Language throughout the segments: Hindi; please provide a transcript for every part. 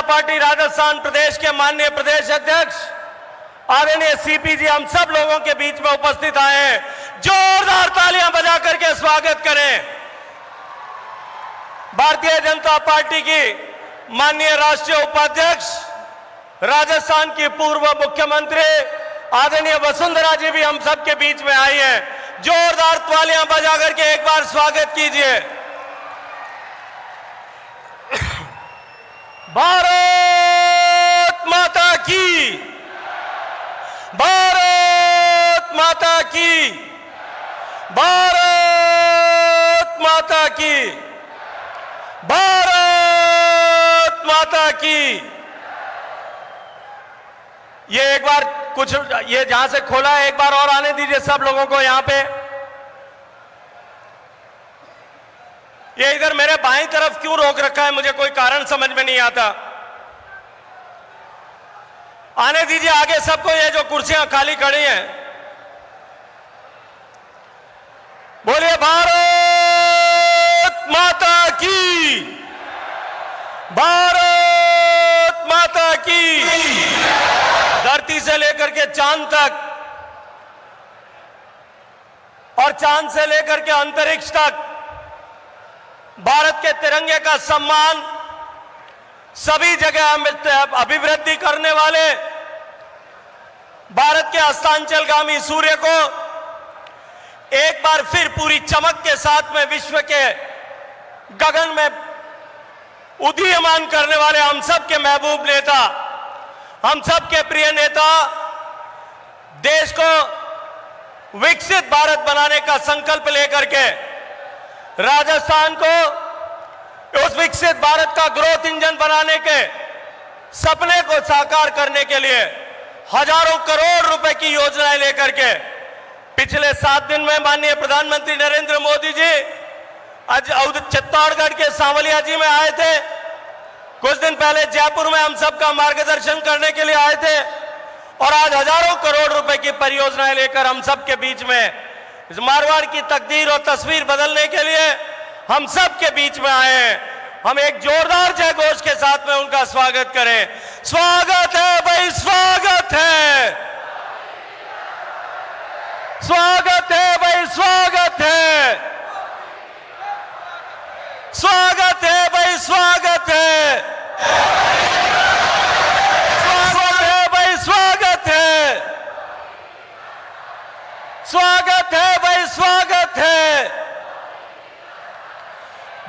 पार्टी राजस्थान प्रदेश के माननीय प्रदेश अध्यक्ष आदरणीय सीपी जी हम सब लोगों के बीच में उपस्थित आए हैं। जोरदार तालियां बजा करके स्वागत करें। भारतीय जनता पार्टी की माननीय राष्ट्रीय उपाध्यक्ष, राजस्थान की पूर्व मुख्यमंत्री आदरणीय वसुंधरा जी भी हम सब के बीच में आई हैं। जोरदार तालियां बजा करके एक बार स्वागत कीजिए। भारत माता की, भारत माता की, भारत माता की, भारत माता की। ये एक बार कुछ ये जहां से खोला है एक बार और आने दीजिए सब लोगों को यहां पे। ये इधर मेरे बाईं तरफ क्यों रोक रखा है, मुझे कोई कारण समझ में नहीं आता। आने दीजिए आगे सबको, ये जो कुर्सियां खाली खड़ी हैं। बोलिए भारत माता की, भारत माता की। धरती से लेकर के चांद तक और चांद से लेकर के अंतरिक्ष तक भारत के तिरंगे का सम्मान सभी जगह अभिवृद्धि करने वाले भारत के अस्तांचलगामी सूर्य को एक बार फिर पूरी चमक के साथ में विश्व के गगन में उदीयमान करने वाले हम सब के महबूब नेता, हम सब के प्रिय नेता, देश को विकसित भारत बनाने का संकल्प लेकर के राजस्थान को उस विकसित भारत का ग्रोथ इंजन बनाने के सपने को साकार करने के लिए हजारों करोड़ रुपए की योजनाएं लेकर के पिछले 7 दिन में माननीय प्रधानमंत्री नरेंद्र मोदी जी आज चित्तौड़गढ़ के सांवलिया जी में आए थे। कुछ दिन पहले जयपुर में हम सबका मार्गदर्शन करने के लिए आए थे और आज हजारों करोड़ रुपए की परियोजनाएं लेकर हम सब के बीच में इस मारवाड़ की तकदीर और तस्वीर बदलने के लिए हम सब के बीच में आए हैं। हम एक जोरदार जय घोष के साथ में उनका स्वागत करें। स्वागत है भाई, स्वागत है, स्वागत है भाई, स्वागत है, स्वागत है भाई, स्वागत है, स्वागत है भाई, स्वागत है, स्वागत है भाई, स्वागत है।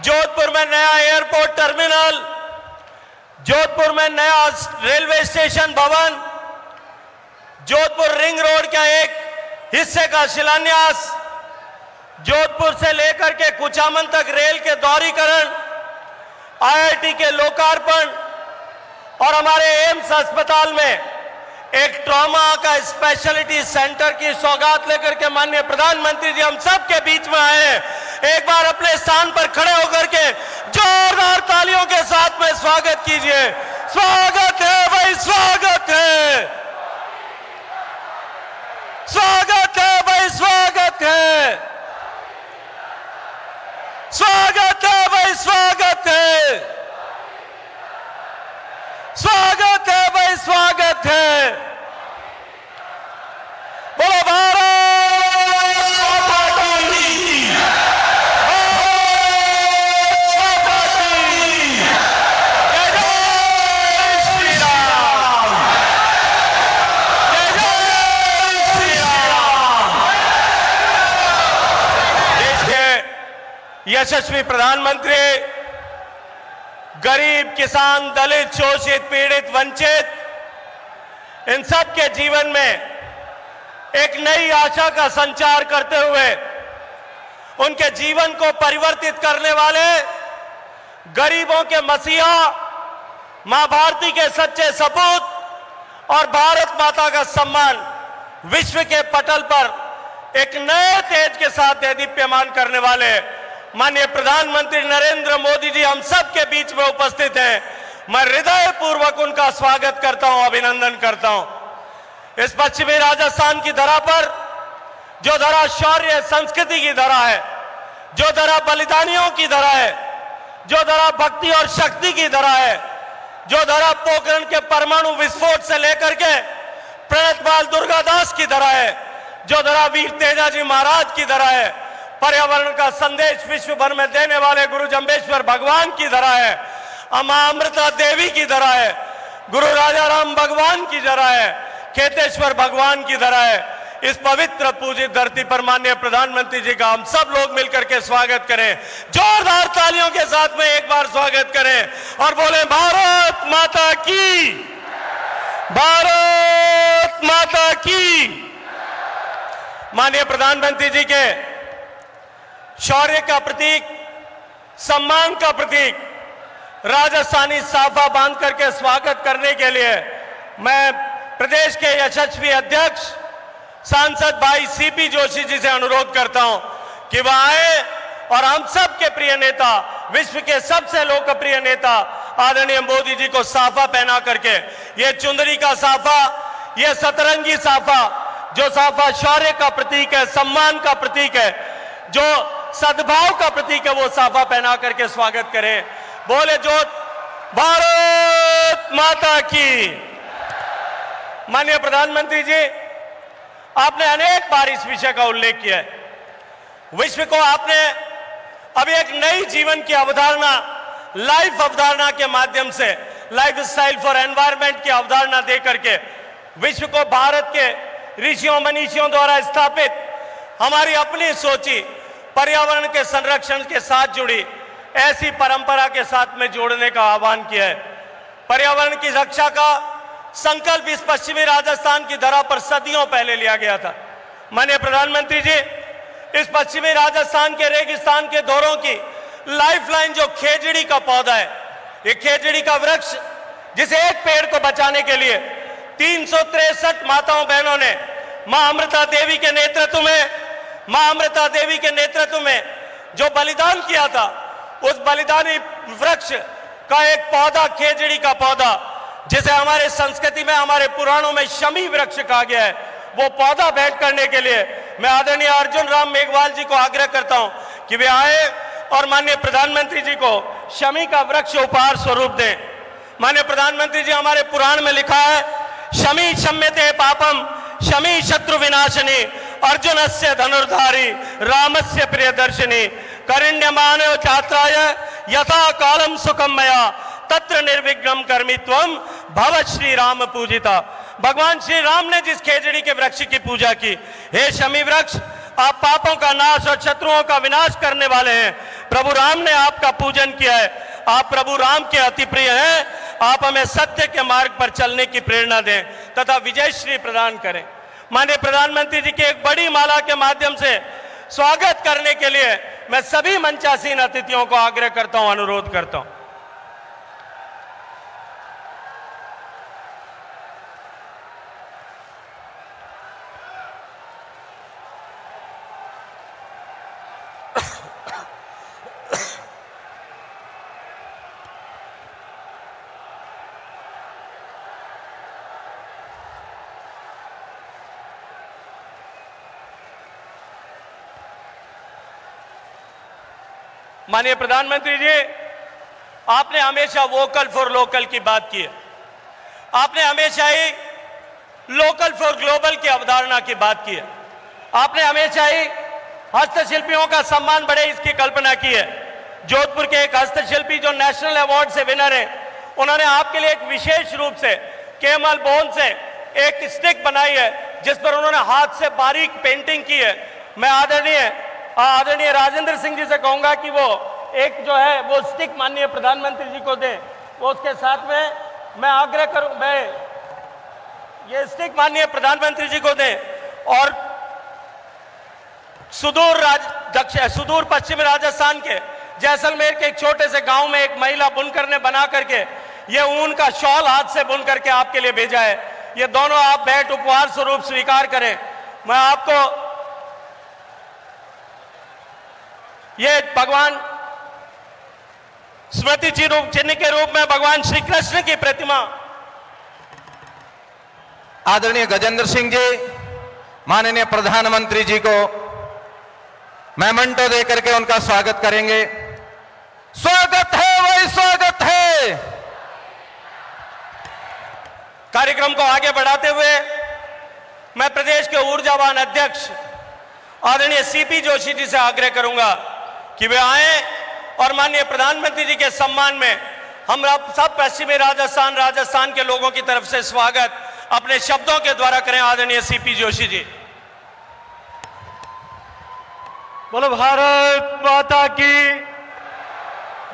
जोधपुर में नया एयरपोर्ट टर्मिनल, जोधपुर में नया रेलवे स्टेशन भवन, जोधपुर रिंग रोड का एक हिस्से का शिलान्यास, जोधपुर से लेकर के कुचामन तक रेल के दोहरीकरण, आईआईटी के लोकार्पण और हमारे एम्स अस्पताल में एक ट्रॉमा का स्पेशलिटी सेंटर की सौगात लेकर के माननीय प्रधानमंत्री जी हम सब के बीच में आए हैं। एक बार अपने स्थान पर खड़े होकर के जोरदार तालियों के साथ में स्वागत कीजिए। स्वागत है भाई, स्वागत है, स्वागत है भाई, स्वागत है, स्वागत है भाई, स्वागत है, स्वागत है भाई, स्वागत है। बोलो भारत माता की, भारत माता की, जय जय श्री राम, जय जय श्री राम। देश के यशस्वी प्रधानमंत्री गरीब, किसान, दलित, शोषित, पीड़ित, वंचित इन सब के जीवन में एक नई आशा का संचार करते हुए उनके जीवन को परिवर्तित करने वाले गरीबों के मसीहा, मां भारती के सच्चे सपूत और भारत माता का सम्मान विश्व के पटल पर एक नए तेज के साथ दीप्यमान करने वाले माननीय प्रधानमंत्री नरेंद्र मोदी जी हम सब के बीच में उपस्थित हैं। मैं हृदय पूर्वक उनका स्वागत करता हूं, अभिनंदन करता हूं। इस पश्चिमी राजस्थान की धरा पर जो धरा शौर्य संस्कृति की धरा है, जो धरा बलिदानियों की धरा है, जो धरा भक्ति और शक्ति की धरा है, जो धरा पोखरण के परमाणु विस्फोट से लेकर के प्रणतपाल दुर्गादास की धरा है, जो धरा वीर तेजाजी महाराज की धरा है, पर्यावरण का संदेश विश्व भर में देने वाले गुरु जम्बेश्वर भगवान की धरा है, अमां अमृता देवी की धरा है, गुरु राजा राम भगवान की धरा है, खेतेश्वर भगवान की धरा है। इस पवित्र पूजित धरती पर माननीय प्रधानमंत्री जी का हम सब लोग मिलकर के स्वागत करें, जोरदार तालियों के साथ में एक बार स्वागत करें और बोले भारत माता की, भारत माता की। माननीय प्रधानमंत्री जी के शौर्य का प्रतीक, सम्मान का प्रतीक राजस्थानी साफा बांध करके स्वागत करने के लिए मैं प्रदेश के यशस्वी अध्यक्ष सांसद भाई सीपी जोशी जी से अनुरोध करता हूं कि वह आए और हम सब के प्रिय नेता, विश्व के सबसे लोकप्रिय नेता आदरणीय मोदी जी को साफा पहना करके, ये चुंदरी का साफा, ये सतरंगी साफा, जो साफा शौर्य का प्रतीक है, सम्मान का प्रतीक है, जो सद्भाव का प्रतीक है, वो साफा पहना करके स्वागत करें। बोले जो भारत माता की। माननीय प्रधानमंत्री जी, आपने अनेक बार इस विषय का उल्लेख किया है। विश्व को आपने अभी एक नई जीवन की अवधारणा, लाइफ अवधारणा के माध्यम से, लाइफ स्टाइल फॉर एनवायरमेंट की अवधारणा देकर के विश्व को भारत के ऋषियों मनीषियों द्वारा स्थापित हमारी अपनी सोची पर्यावरण के संरक्षण के साथ जुड़ी ऐसी परंपरा के साथ में जोड़ने का आह्वान किया है। पर्यावरण की रक्षा का संकल्प इस पश्चिमी राजस्थान की धरा पर सदियों पहले लिया गया था। माननीय प्रधानमंत्री जी, इस पश्चिमी राजस्थान के रेगिस्तान के दौरों की लाइफलाइन जो खेजड़ी का पौधा है, ये खेजड़ी का वृक्ष, जिसे एक पेड़ को बचाने के लिए 363 माताओं बहनों ने मां अमृता देवी के नेतृत्व में जो बलिदान किया था, उस बलिदानी वृक्ष का एक पौधा, खेजड़ी का पौधा, जिसे हमारे संस्कृति में, हमारे पुराणों में शमी वृक्ष कहा गया है, वो पौधा भेंट करने के लिए मैं आदरणीय अर्जुन राम मेघवाल जी को आग्रह करता हूं कि वे आए और माननीय प्रधानमंत्री जी को शमी का वृक्ष उपहार स्वरूप दें। माननीय प्रधानमंत्री जी, हमारे पुराण में लिखा है, शमी शम्यते पापम शमी शत्रु विनाशनी अर्जुनस्य धनुर्धारी रामस्य प्रियदर्शिनी करिण्यमान छात्राय यथा कालम सुखम मया तत्र निर्विघ्नं कर्मि त्वं भव श्री राम पूजिता। भगवान श्री राम ने जिस खेजड़ी के वृक्ष की पूजा की, हे शमी वृक्ष, आप पापों का नाश और शत्रुओं का विनाश करने वाले हैं। प्रभु राम ने आपका पूजन किया है, आप प्रभु राम के अति प्रिय हैं। आप हमें सत्य के मार्ग पर चलने की प्रेरणा दें तथा विजय श्री प्रदान करें। माननीय प्रधानमंत्री जी के एक बड़ी माला के माध्यम से स्वागत करने के लिए मैं सभी मंचासीन अतिथियों को आग्रह करता हूं, अनुरोध करता हूं। माननीय प्रधानमंत्री जी, आपने हमेशा वोकल फॉर लोकल की बात की है। आपने हमेशा ही लोकल फॉर ग्लोबल की अवधारणा की बात की है। आपने हमेशा ही हस्तशिल्पियों का सम्मान बढ़े इसकी कल्पना की है। जोधपुर के एक हस्तशिल्पी जो नेशनल अवार्ड से विनर है, उन्होंने आपके लिए एक विशेष रूप से कैमल बोन से एक स्टिक बनाई है, जिस पर उन्होंने हाथ से बारीक पेंटिंग की है। मैं आदरणीय राजेंद्र सिंह जी से कहूंगा कि वो एक जो है वो स्टिक माननीय प्रधानमंत्री जी को दें। वो उसके साथ में मैं आग्रह करूं, मैं ये स्टिक माननीय प्रधानमंत्री जी को दें। और सुदूर पश्चिम राजस्थान के जैसलमेर के एक छोटे से गांव में एक महिला बुनकर ने बना करके ये ऊन का शॉल हाथ से बुन करके आपके लिए भेजा है। ये दोनों आप भेंट उपहार स्वरूप स्वीकार करें। मैं आपको ये भगवान स्मृति चिन्ह के रूप में भगवान श्री कृष्ण की प्रतिमा आदरणीय गजेंद्र सिंह जी, माननीय प्रधानमंत्री जी को मेमेंटो दे करके उनका स्वागत करेंगे। स्वागत है, वही स्वागत है। कार्यक्रम को आगे बढ़ाते हुए मैं प्रदेश के ऊर्जावान अध्यक्ष आदरणीय सीपी जोशी जी से आग्रह करूंगा कि वे आए और माननीय प्रधानमंत्री जी के सम्मान में हम सब पश्चिमी राजस्थान के लोगों की तरफ से स्वागत अपने शब्दों के द्वारा करें। आदरणीय सीपी जोशी जी। बोलो भारत माता की,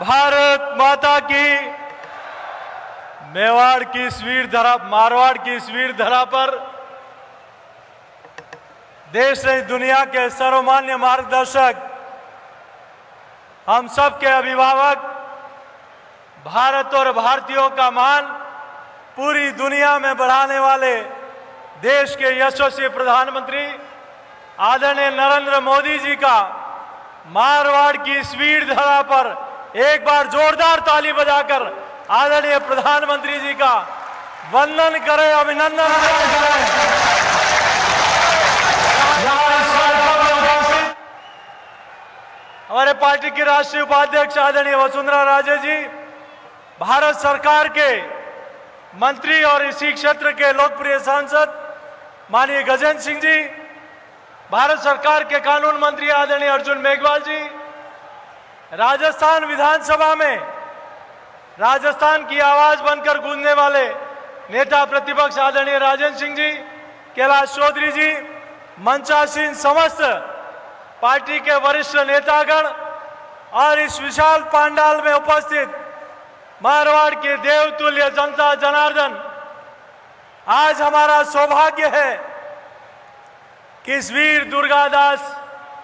भारत माता की। मेवाड़ की इस वीर धरा, मारवाड़ की इस वीर धरा पर देश ने दुनिया के सर्वमान्य मार्गदर्शक, हम सब के अभिभावक, भारत और भारतीयों का मान पूरी दुनिया में बढ़ाने वाले देश के यशस्वी प्रधानमंत्री आदरणीय नरेंद्र मोदी जी का मारवाड़ की इस वीर धरा पर एक बार जोरदार ताली बजाकर आदरणीय प्रधानमंत्री जी का वंदन करें, अभिनंदन करें। हमारे पार्टी की राष्ट्रीय उपाध्यक्ष आदरणीय वसुंधरा राजे जी, भारत सरकार के मंत्री और इसी क्षेत्र के लोकप्रिय सांसद माननीय गजेंद्र सिंह जी, भारत सरकार के कानून मंत्री आदरणीय अर्जुन मेघवाल जी, राजस्थान विधानसभा में राजस्थान की आवाज बनकर गूंजने वाले नेता प्रतिपक्ष आदरणीय राजेंद्र सिंह जी, कैलाश चौधरी जी, मंचासीन समस्त पार्टी के वरिष्ठ नेतागण और इस विशाल पंडाल में उपस्थित मारवाड़ के देवतुल्य जनता जनार्दन, आज हमारा सौभाग्य है कि इस वीर दुर्गादास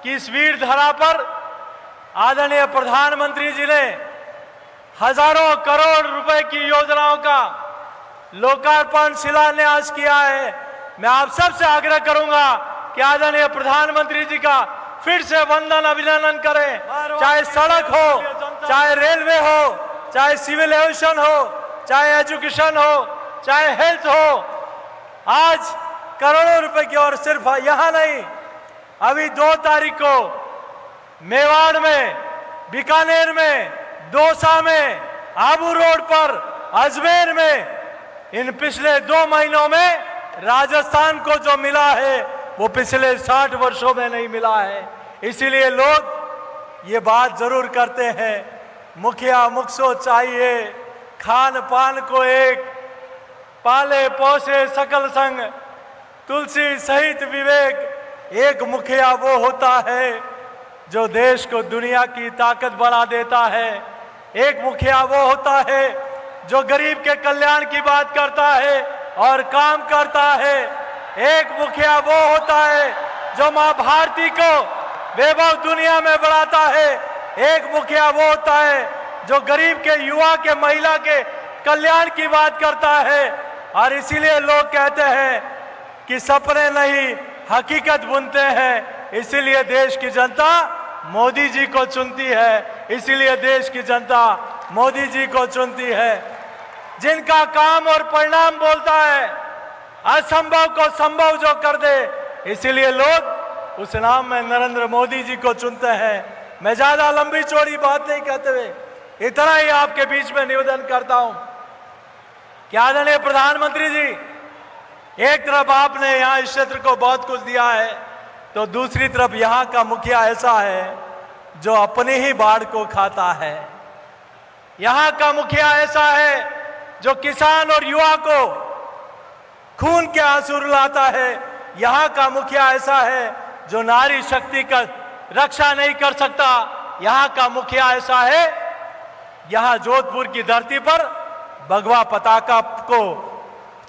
की इस वीर धरा पर आदरणीय प्रधानमंत्री जी ने हजारों करोड़ रुपए की योजनाओं का लोकार्पण शिलान्यास किया है। मैं आप सबसे आग्रह करूंगा कि आदरणीय प्रधानमंत्री जी का फिर से वंदन अभिनंदन करें, चाहे सड़क हो, चाहे रेलवे हो, चाहे सिविल एविएशन हो, चाहे एजुकेशन हो, चाहे हेल्थ हो। आज करोड़ों रुपए की, और सिर्फ यहां नहीं, अभी 2 तारीख को मेवाड़ में, बीकानेर में, दौसा में, आबू रोड पर, अजमेर में, इन पिछले 2 महीनों में राजस्थान को जो मिला है वो पिछले 60 वर्षों में नहीं मिला है। इसीलिए लोग ये बात जरूर करते हैं, मुखिया मुखसो चाहिए, खान पान को एक, पाले पोसे सकल संग, तुलसी सहित विवेक। एक मुखिया वो होता है जो देश को दुनिया की ताकत बना देता है। एक मुखिया वो होता है जो गरीब के कल्याण की बात करता है और काम करता है। एक मुखिया वो होता है जो मां भारती को वैभव दुनिया में बढ़ाता है। एक मुखिया वो होता है जो गरीब के, युवा के, महिला के कल्याण की बात करता है। और इसीलिए लोग कहते हैं कि सपने नहीं हकीकत बुनते हैं। इसीलिए देश की जनता मोदी जी को चुनती है, इसीलिए देश की जनता मोदी जी को चुनती है, जिनका काम और परिणाम बोलता है, असंभव को संभव जो कर दे। इसीलिए लोग उस नाम में नरेंद्र मोदी जी को चुनते हैं। मैं ज्यादा लंबी चौड़ी बात नहीं कहते हुए इतना ही आपके बीच में निवेदन करता हूं कि आदरणीय प्रधानमंत्री जी, एक तरफ आपने यहां इस क्षेत्र को बहुत कुछ दिया है, तो दूसरी तरफ यहां का मुखिया ऐसा है जो अपनी ही बाढ़ को खाता है। यहां का मुखिया ऐसा है जो किसान और युवा को खून के आंसू रुलाता है। यहां का मुखिया ऐसा है जो नारी शक्ति का रक्षा नहीं कर सकता। यहां का मुखिया ऐसा है, यहां जोधपुर की धरती पर भगवा पताका को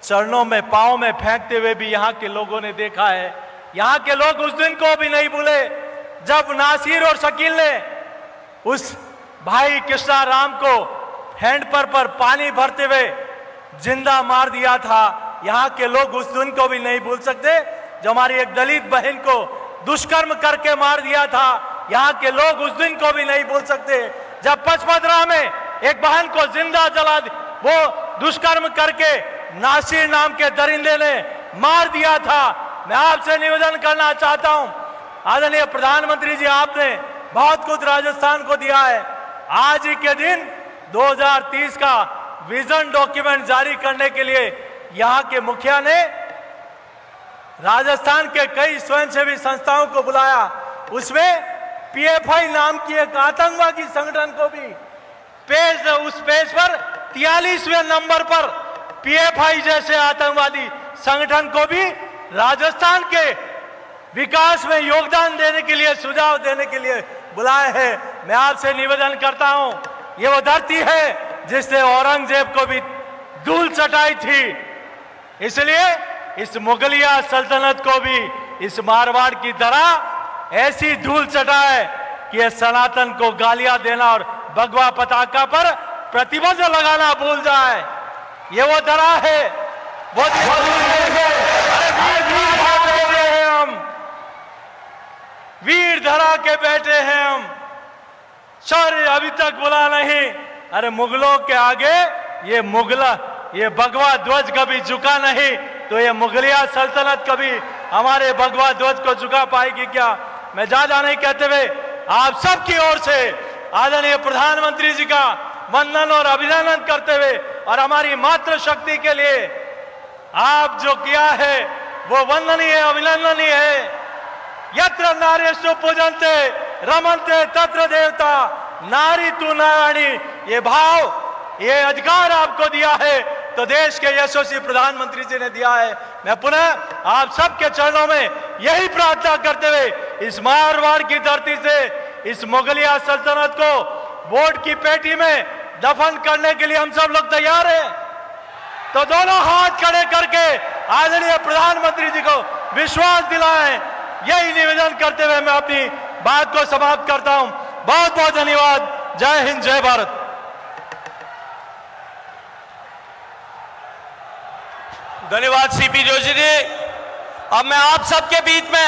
चरणों में, पांव में फेंकते हुए भी यहां के लोगों ने देखा है। यहां के लोग उस दिन को भी नहीं भूले जब नासिर और शकील ने उस भाई कृष्णा राम को हैंडपंप पर पानी भरते हुए जिंदा मार दिया था। यहां के लोग उस दिन को भी नहीं भूल सकते जो हमारी एक दलित बहन को दुष्कर्म करके मार दिया था। यहां के लोग उस दिन को भी नहीं भूल सकते जब पचपदरा में एक बहन को जिंदा जला, वो दुष्कर्म करके नासिर नाम के दरिंदे ने मार दिया था। मैं आपसे निवेदन करना चाहता हूं, आदरणीय प्रधानमंत्री जी, आपने बहुत कुछ राजस्थान को दिया है। आज ही के दिन 2030 का विजन डॉक्यूमेंट जारी करने के लिए यहाँ के मुखिया ने राजस्थान के कई स्वयंसेवी संस्थाओं को बुलाया, उसमें पीएफआई नाम की एक आतंकवादी संगठन को भी उस पेज पर 43वें नंबर पर पीएफआई जैसे आतंकवादी संगठन को भी राजस्थान के विकास में योगदान देने के लिए, सुझाव देने के लिए बुलाए हैं। मैं आपसे निवेदन करता हूं, ये वो धरती है जिसने औरंगजेब को भी धूल चटाई थी, इसलिए इस मुगलिया सल्तनत को भी इस मारवाड़ की तरह ऐसी धूल चटाए कि ये सनातन को गालियां देना और भगवा पताका पर प्रतिबंध लगाना भूल जाए। ये वो धरा है, वो हम वीर धरा के बैठे हैं हम, शौर्य अभी तक बुला नहीं। अरे मुगलों के आगे ये भगवा ध्वज कभी झुका नहीं, तो ये मुगलिया सल्तनत कभी हमारे भगवा ध्वज को झुका पाएगी क्या? मैं ज्यादा नहीं कहते हुए आप सबकी ओर से आदरणीय प्रधानमंत्री जी का वंदन और अभिनंदन करते हुए और हमारी मातृशक्ति के लिए आप जो किया है वो वंदनीय अभिनंदनीय है। यत्र नार्यस्तु पूजन्ते रमन्ते तत्र देवता नारी तू नारायणी, ये भाव, ये अधिकार आपको दिया है तो देश के यशस्वी प्रधानमंत्री जी ने दिया है। मैं पुनः आप सबके चरणों में यही प्रार्थना करते हुए इस मारवाड़ की धरती से इस मुगलिया सल्तनत को वोट की पेटी में दफन करने के लिए हम सब लोग तैयार हैं। तो दोनों हाथ खड़े करके आदरणीय प्रधानमंत्री जी को विश्वास दिलाएं, यही निवेदन करते हुए मैं अपनी बात को समाप्त करता हूं। बहुत बहुत धन्यवाद। जय हिंद, जय भारत। धन्यवाद सीपी जोशी जी। अब मैं आप सबके बीच में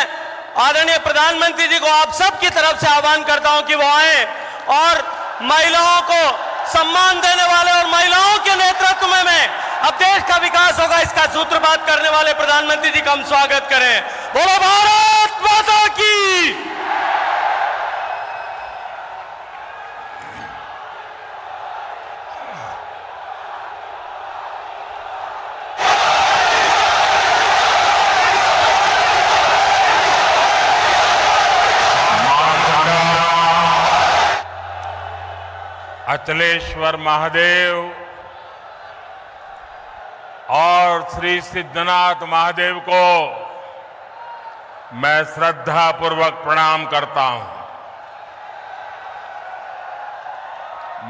आदरणीय प्रधानमंत्री जी को आप सबकी तरफ से आह्वान करता हूं कि वो आए और महिलाओं को सम्मान देने वाले और महिलाओं के नेतृत्व में अब देश का विकास होगा, इसका सूत्रपात करने वाले प्रधानमंत्री जी का हम स्वागत करें। बोलो भारत माता की। अचलेश्वर महादेव और श्री सिद्धनाथ महादेव को मैं श्रद्धा पूर्वक प्रणाम करता हूं।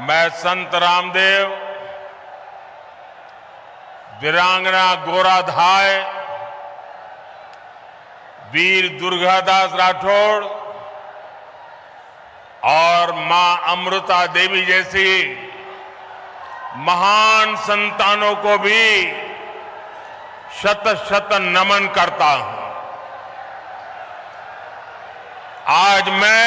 मैं संत रामदेव, वीरांगना गोराधाय, वीर दुर्गादास राठौड़ और मां अमृता देवी जैसी महान संतानों को भी शत शत नमन करता हूं। आज मैं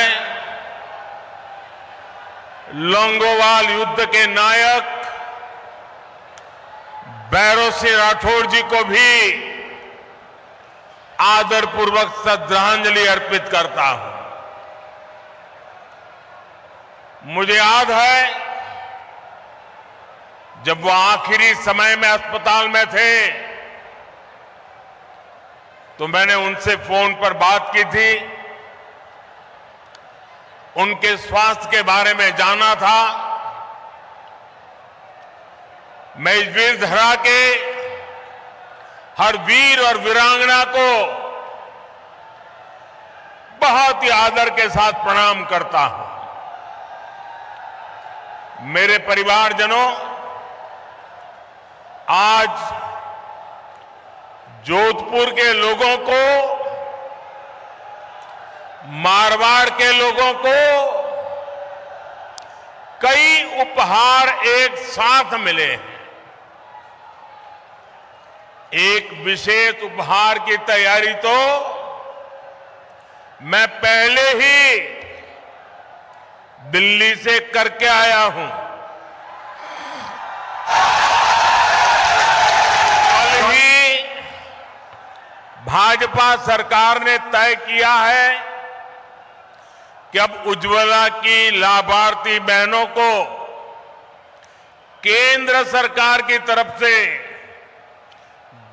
लोंगोवाल युद्ध के नायक भैरव सिंह राठौड़ जी को भी आदरपूर्वक श्रद्धांजलि अर्पित करता हूं। मुझे याद है जब वो आखिरी समय में अस्पताल में थे तो मैंने उनसे फोन पर बात की थी, उनके स्वास्थ्य के बारे में जाना था। मैं इस वीर धरा के हर वीर और वीरांगना को बहुत ही आदर के साथ प्रणाम करता हूं। मेरे परिवारजनों, आज जोधपुर के लोगों को, मारवाड़ के लोगों को कई उपहार एक साथ मिले हैं। एक विशेष उपहार की तैयारी तो मैं पहले ही दिल्ली से करके आया हूं। कल ही भाजपा सरकार ने तय किया है कि अब उज्ज्वला की लाभार्थी बहनों को केंद्र सरकार की तरफ से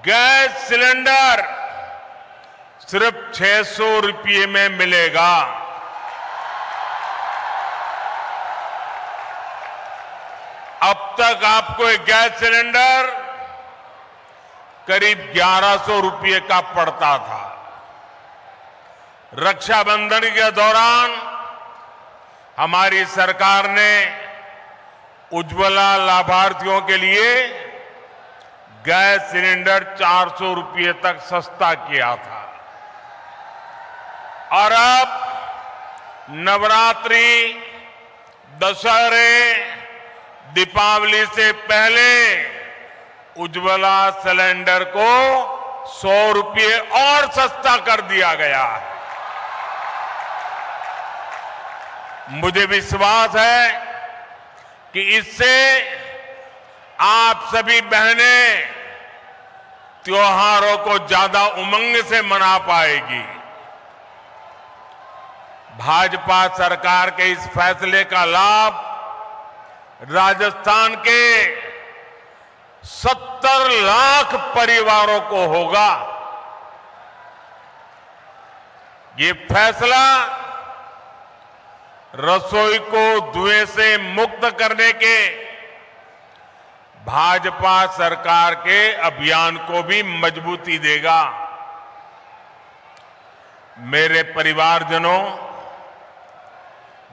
गैस सिलेंडर सिर्फ 600 रुपये में मिलेगा। अब तक आपको एक गैस सिलेंडर करीब 1100 रुपये का पड़ता था। रक्षाबंधन के दौरान हमारी सरकार ने उज्ज्वला लाभार्थियों के लिए गैस सिलेंडर 400 रुपये तक सस्ता किया था। और अब नवरात्रि, दशहरे, दीपावली से पहले उज्ज्वला सिलेंडर को 100 रुपये और सस्ता कर दिया गया है। मुझे विश्वास है कि इससे आप सभी बहनें त्योहारों को ज्यादा उमंग से मना पाएगी। भाजपा सरकार के इस फैसले का लाभ राजस्थान के 70 लाख परिवारों को होगा। ये फैसला रसोई को धुएं से मुक्त करने के भाजपा सरकार के अभियान को भी मजबूती देगा। मेरे परिवारजनों,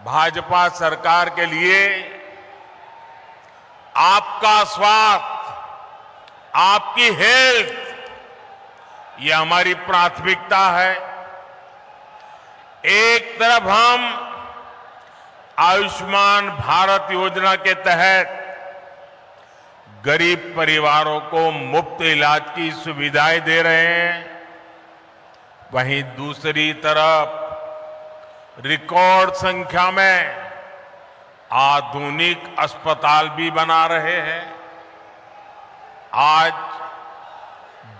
भाजपा सरकार के लिए आपका स्वास्थ्य, आपकी हेल्थ, ये हमारी प्राथमिकता है। एक तरफ हम आयुष्मान भारत योजना के तहत गरीब परिवारों को मुफ्त इलाज की सुविधाएं दे रहे हैं, वहीं दूसरी तरफ रिकॉर्ड संख्या में आधुनिक अस्पताल भी बना रहे हैं। आज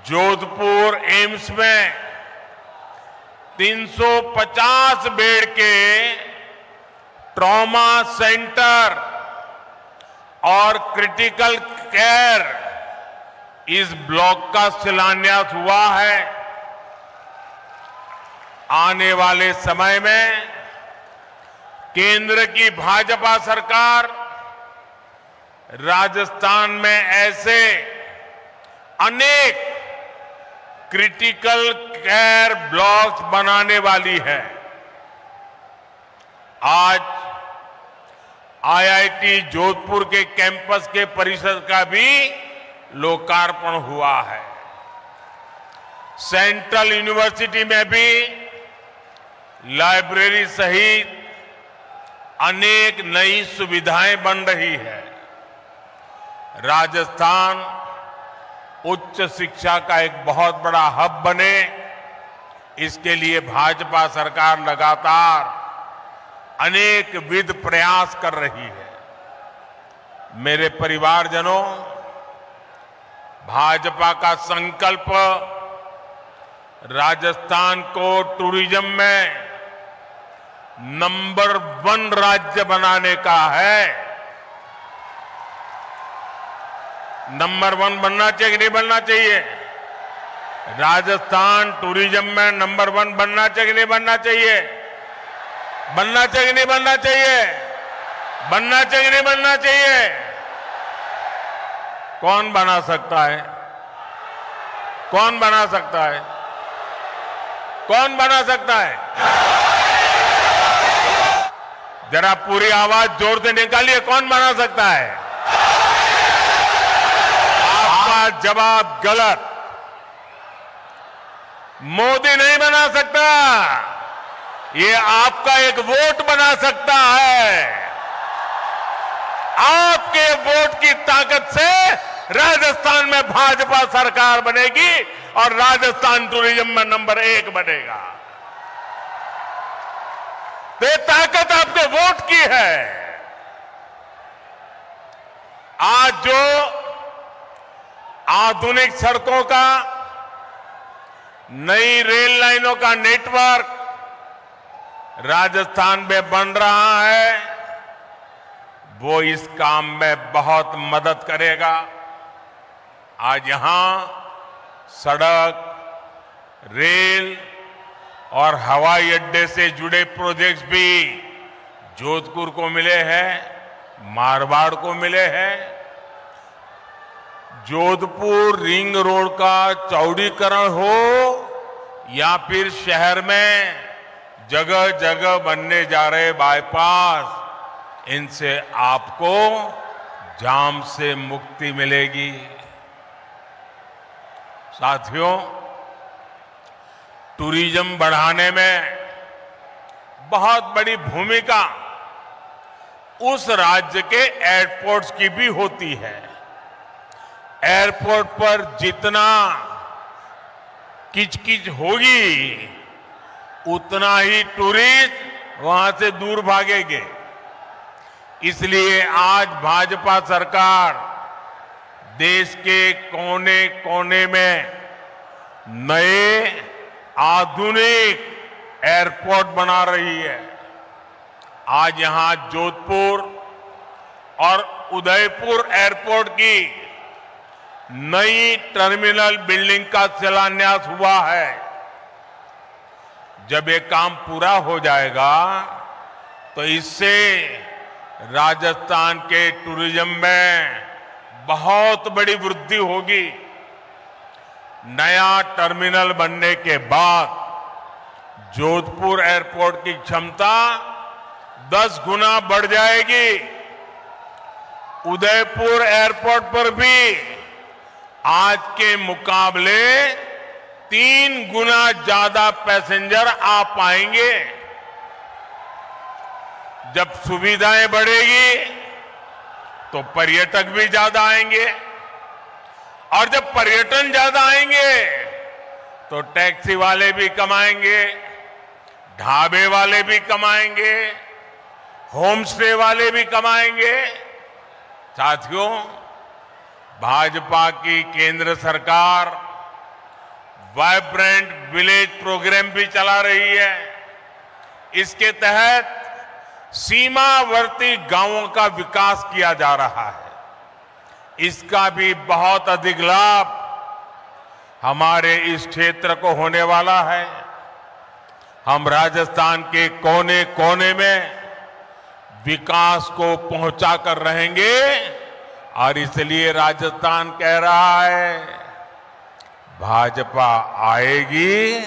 जोधपुर एम्स में 350 बेड के ट्रॉमा सेंटर और क्रिटिकल केयर इस ब्लॉक का शिलान्यास हुआ है। आने वाले समय में केंद्र की भाजपा सरकार राजस्थान में ऐसे अनेक क्रिटिकल केयर ब्लॉक्स बनाने वाली है। आज आईआईटी जोधपुर के कैंपस के परिसर का भी लोकार्पण हुआ है। सेंट्रल यूनिवर्सिटी में भी लाइब्रेरी सहित अनेक नई सुविधाएं बन रही है। राजस्थान उच्च शिक्षा का एक बहुत बड़ा हब बने, इसके लिए भाजपा सरकार लगातार अनेक विध प्रयास कर रही है। मेरे परिवारजनों, भाजपा का संकल्प राजस्थान को टूरिज्म में नंबर 1 राज्य बनाने का है। नंबर 1 बनना चाहिए कि नहीं बनना चाहिए? राजस्थान टूरिज्म में नंबर 1 बनना चाहिए कि नहीं बनना चाहिए? बनना चाहिए कि नहीं बनना चाहिए? बनना चाहिए कि नहीं बनना चाहिए? कौन बना सकता है? कौन बना सकता है? कौन बना सकता है? जरा पूरी आवाज जोर से निकालिए, कौन बना सकता है? आपका जवाब गलत। मोदी नहीं बना सकता, ये आपका एक वोट बना सकता है। आपके वोट की ताकत से राजस्थान में भाजपा सरकार बनेगी और राजस्थान टूरिज्म में नंबर 1 बनेगा। तो ये ताकत आपके वोट की है। आज जो आधुनिक सड़कों का, नई रेल लाइनों का नेटवर्क राजस्थान में बन रहा है, वो इस काम में बहुत मदद करेगा। आज यहां सड़क, रेल और हवाई अड्डे से जुड़े प्रोजेक्ट्स भी जोधपुर को मिले हैं, मारवाड़ को मिले हैं। जोधपुर रिंग रोड का चौड़ीकरण हो या फिर शहर में जगह जगह बनने जा रहे बाईपास, इनसे आपको जाम से मुक्ति मिलेगी। साथियों, टूरिज्म बढ़ाने में बहुत बड़ी भूमिका उस राज्य के एयरपोर्ट्स की भी होती है। एयरपोर्ट पर जितना किचकिच होगी, उतना ही टूरिस्ट वहां से दूर भागेंगे। इसलिए आज भाजपा सरकार देश के कोने कोने में नए आधुनिक एयरपोर्ट बना रही है। आज यहां जोधपुर और उदयपुर एयरपोर्ट की नई टर्मिनल बिल्डिंग का शिलान्यास हुआ है। जब ये काम पूरा हो जाएगा तो इससे राजस्थान के टूरिज्म में बहुत बड़ी वृद्धि होगी। नया टर्मिनल बनने के बाद जोधपुर एयरपोर्ट की क्षमता 10 गुना बढ़ जाएगी। उदयपुर एयरपोर्ट पर भी आज के मुकाबले 3 गुना ज्यादा पैसेंजर आ पाएंगे। जब सुविधाएं बढ़ेगी तो पर्यटक भी ज्यादा आएंगे, और जब पर्यटन ज्यादा आएंगे तो टैक्सी वाले भी कमाएंगे, ढाबे वाले भी कमाएंगे, होम स्टे वाले भी कमाएंगे। साथियों, भाजपा की केंद्र सरकार वाइब्रेंट विलेज प्रोग्राम भी चला रही है। इसके तहत सीमावर्ती गांवों का विकास किया जा रहा है। इसका भी बहुत अधिक लाभ हमारे इस क्षेत्र को होने वाला है। हम राजस्थान के कोने कोने में विकास को पहुंचा कर रहेंगे, और इसलिए राजस्थान कह रहा है, भाजपा आएगी,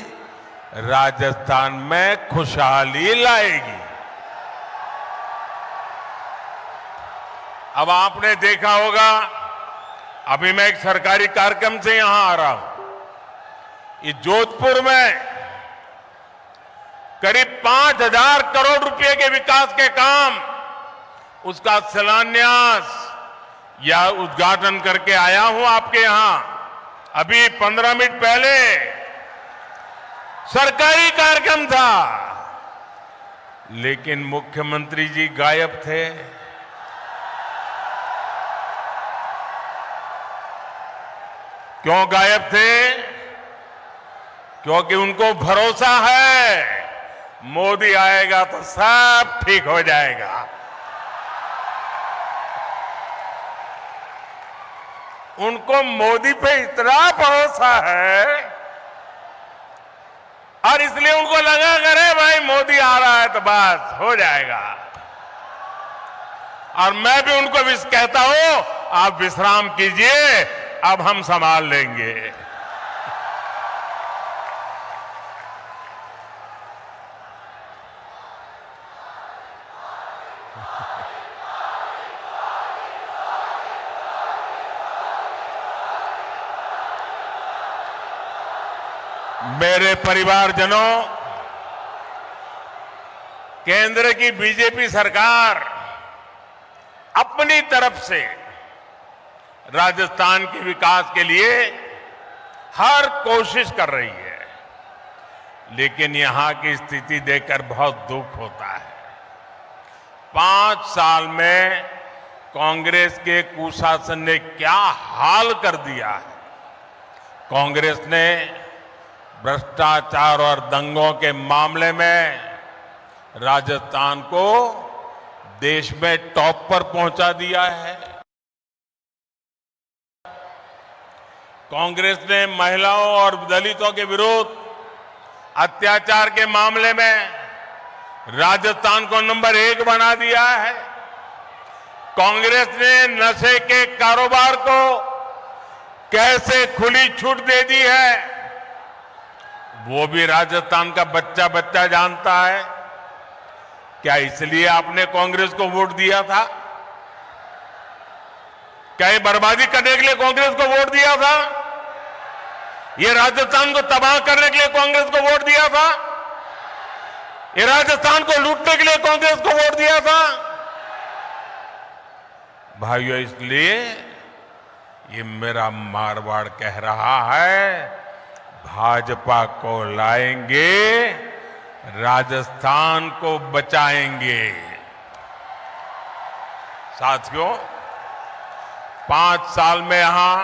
राजस्थान में खुशहाली लाएगी। अब आपने देखा होगा, अभी मैं एक सरकारी कार्यक्रम से यहां आ रहा हूं। ये जोधपुर में करीब 5,000 करोड़ रुपए के विकास के काम, उसका शिलान्यास या उद्घाटन करके आया हूं आपके यहां। अभी 15 मिनट पहले सरकारी कार्यक्रम था, लेकिन मुख्यमंत्री जी गायब थे। क्यों गायब थे? क्योंकि उनको भरोसा है मोदी आएगा तो सब ठीक हो जाएगा। उनको मोदी पे इतना भरोसा है, और इसलिए उनको लगा करे भाई मोदी आ रहा है तो बस हो जाएगा। और मैं भी उनको भी कहता हूं, आप विश्राम कीजिए, अब हम संभाल लेंगे। मेरे परिवारजनों, केंद्र की बीजेपी सरकार अपनी तरफ से राजस्थान के विकास के लिए हर कोशिश कर रही है, लेकिन यहां की स्थिति देखकर बहुत दुख होता है। 5 साल में कांग्रेस के कुशासन ने क्या हाल कर दिया है। कांग्रेस ने भ्रष्टाचार और दंगों के मामले में राजस्थान को देश में टॉप पर पहुंचा दिया है। कांग्रेस ने महिलाओं और दलितों के विरुद्ध अत्याचार के मामले में राजस्थान को नंबर 1 बना दिया है। कांग्रेस ने नशे के कारोबार को कैसे खुली छूट दे दी है, वो भी राजस्थान का बच्चा बच्चा जानता है। क्या इसलिए आपने कांग्रेस को वोट दिया था? क्या ये बर्बादी करने के लिए कांग्रेस को वोट दिया था? ये राजस्थान को तबाह करने के लिए कांग्रेस को वोट दिया था? ये राजस्थान को लूटने के लिए कांग्रेस को वोट दिया था? भाइयों, इसलिए ये मेरा मारवाड़ कह रहा है, भाजपा को लाएंगे, राजस्थान को बचाएंगे। साथियों, 5 साल में यहां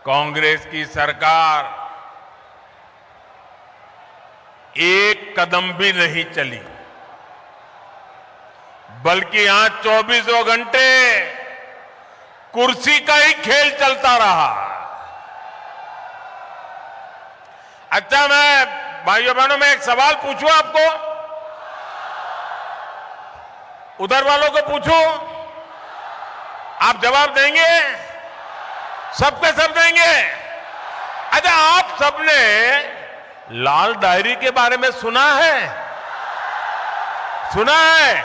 कांग्रेस की सरकार एक कदम भी नहीं चली, बल्कि यहां 24 घंटे कुर्सी का ही खेल चलता रहा। अच्छा, मैं भाइयों बहनों में एक सवाल पूछूं आपको, उधर वालों को पूछूं, आप जवाब देंगे? सबके सब देंगे? अच्छा, आप सबने लाल डायरी के बारे में सुना है? सुना है?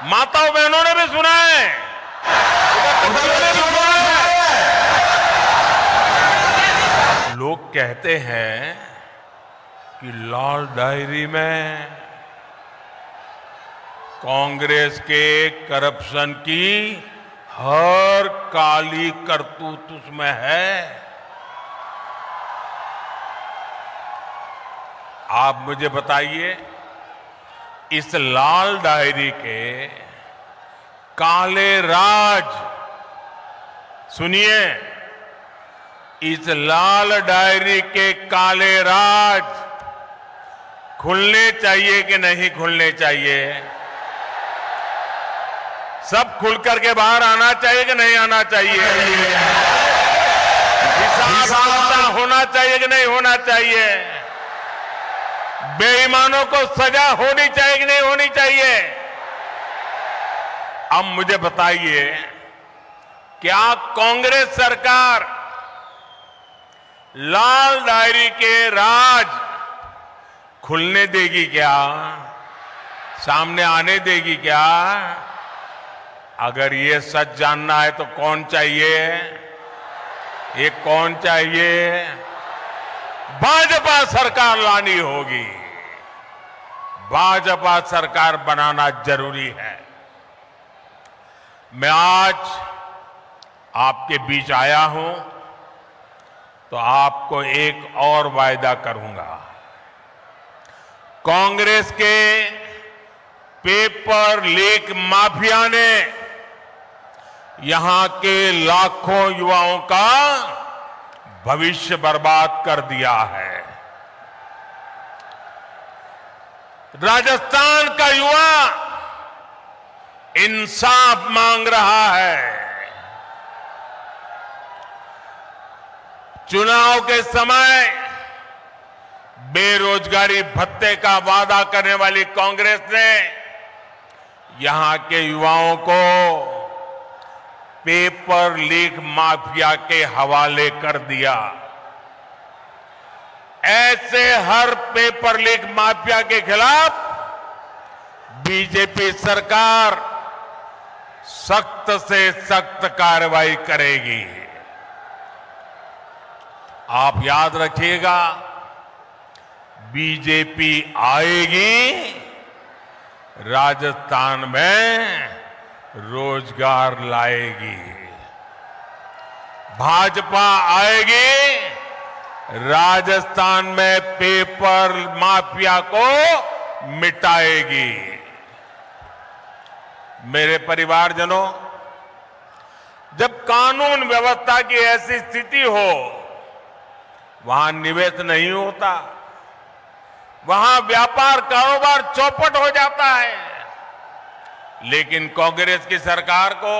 माताओं बहनों ने भी सुना है? लोग कहते हैं कि लाल डायरी में कांग्रेस के करप्शन की हर काली करतूत उसमें है। आप मुझे बताइए, इस लाल डायरी के काले राज, सुनिए, इस लाल डायरी के काले राज खुलने चाहिए कि नहीं खुलने चाहिए? सब खुल करके बाहर आना चाहिए कि नहीं आना चाहिए? हिसाब होना चाहिए कि नहीं होना चाहिए? बेईमानों को सजा होनी चाहिए कि नहीं होनी चाहिए? अब मुझे बताइए, क्या कांग्रेस सरकार लाल डायरी के राज खुलने देगी क्या? सामने आने देगी क्या? अगर ये सच जानना है तो कौन चाहिए? ये कौन चाहिए? भाजपा सरकार लानी होगी। भाजपा सरकार बनाना जरूरी है। मैं आज आपके बीच आया हूं तो आपको एक और वायदा करूंगा। कांग्रेस के पेपर लीक माफिया ने यहां के लाखों युवाओं का भविष्य बर्बाद कर दिया है। राजस्थान का युवा इंसाफ मांग रहा है। चुनाव के समय बेरोजगारी भत्ते का वादा करने वाली कांग्रेस ने यहां के युवाओं को पेपर लीक माफिया के हवाले कर दिया। ऐसे हर पेपर लीक माफिया के खिलाफ बीजेपी सरकार सख्त से सख्त कार्रवाई करेगी। आप याद रखिएगा, बीजेपी आएगी, राजस्थान में रोजगार लाएगी। भाजपा आएगी, राजस्थान में पेपर माफिया को मिटाएगी। मेरे परिवारजनों, जब कानून व्यवस्था की ऐसी स्थिति हो, वहां निवेश नहीं होता, वहां व्यापार कारोबार चौपट हो जाता है। लेकिन कांग्रेस की सरकार को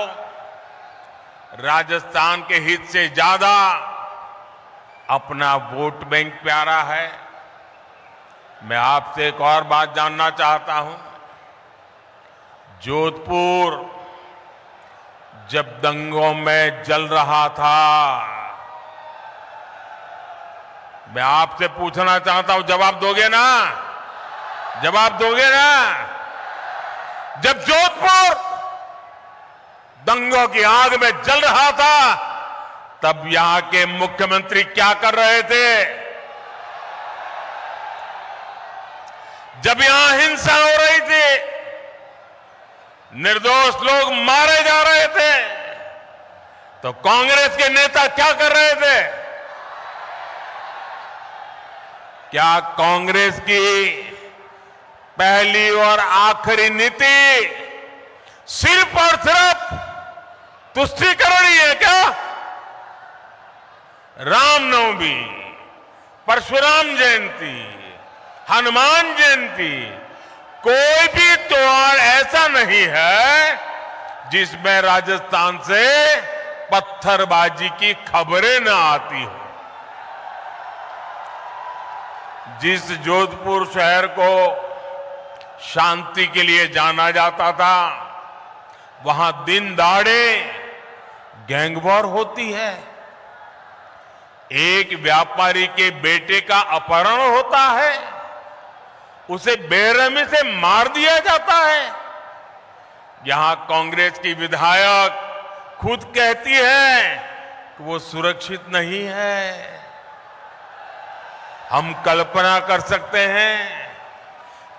राजस्थान के हित से ज्यादा अपना वोट बैंक प्यारा है। मैं आपसे एक और बात जानना चाहता हूं। जोधपुर जब दंगों में जल रहा था, मैं आपसे पूछना चाहता हूं, जवाब दोगे ना? जवाब दोगे ना? जब जोधपुर दंगों की आग में जल रहा था, तब यहां के मुख्यमंत्री क्या कर रहे थे? जब यहां हिंसा हो रही थी, निर्दोष लोग मारे जा रहे थे, तो कांग्रेस के नेता क्या कर रहे थे? क्या कांग्रेस की पहली और आखिरी नीति सिर्फ और सिर्फ तुष्टीकरण ही है क्या? रामनवमी, परशुराम जयंती, हनुमान जयंती, कोई भी त्योहार ऐसा नहीं है जिसमें राजस्थान से पत्थरबाजी की खबरें न आती हो। जिस जोधपुर शहर को शांति के लिए जाना जाता था, वहां दिन दहाड़े गैंगवॉर होती है। एक व्यापारी के बेटे का अपहरण होता है, उसे बेरहमी से मार दिया जाता है। यहां कांग्रेस की विधायक खुद कहती है कि वो सुरक्षित नहीं है। हम कल्पना कर सकते हैं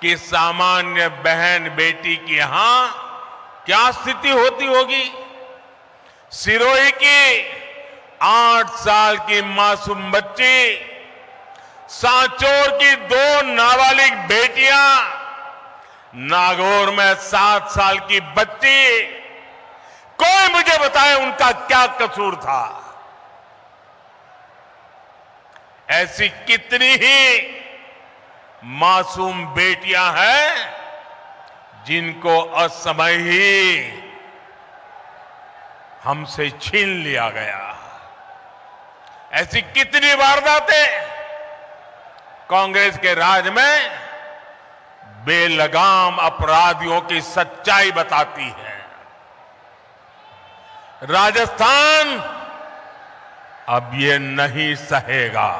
कि सामान्य बहन बेटी की यहां क्या स्थिति होती होगी। सिरोही की 8 साल की मासूम बच्ची, सांचौर की 2 नाबालिग बेटियां, नागौर में 7 साल की बच्ची, कोई मुझे बताए उनका क्या कसूर था। ऐसी कितनी ही मासूम बेटियां हैं जिनको असमय ही हमसे छीन लिया गया। ऐसी कितनी वारदातें कांग्रेस के राज में बेलगाम अपराधियों की सच्चाई बताती है। राजस्थान अब ये नहीं सहेगा।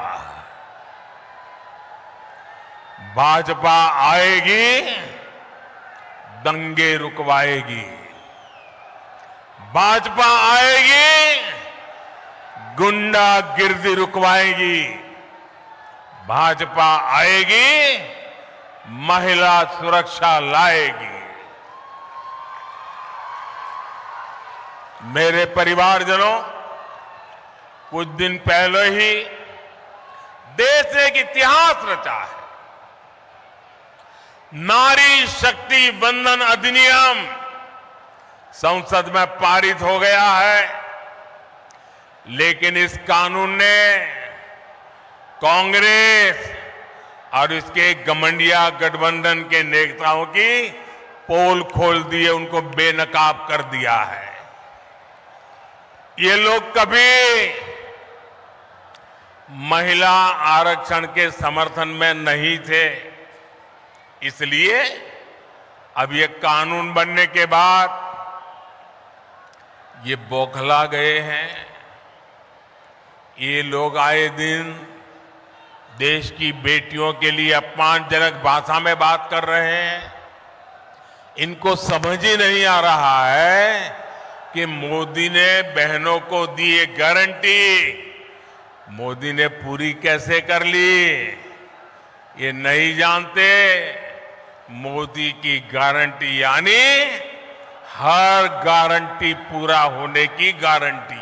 भाजपा आएगी, दंगे रुकवाएगी। भाजपा आएगी, गुंडागिर्दी रुकवाएगी। भाजपा आएगी, महिला सुरक्षा लाएगी। मेरे परिवारजनों, कुछ दिन पहले ही देश ने एक इतिहास रचा है। नारी शक्ति वंदन अधिनियम संसद में पारित हो गया है, लेकिन इस कानून ने कांग्रेस और इसके गठबंधन गठबंधन के नेताओं की पोल खोल दी है, उनको बेनकाब कर दिया है। ये लोग कभी महिला आरक्षण के समर्थन में नहीं थे, इसलिए अब ये कानून बनने के बाद ये बौखला गए हैं। ये लोग आए दिन देश की बेटियों के लिए अपमानजनक भाषा में बात कर रहे हैं। इनको समझ ही नहीं आ रहा है कि मोदी ने बहनों को दी ये गारंटी, मोदी ने पूरी कैसे कर ली। ये नहीं जानते मोदी की गारंटी यानी हर गारंटी पूरा होने की गारंटी।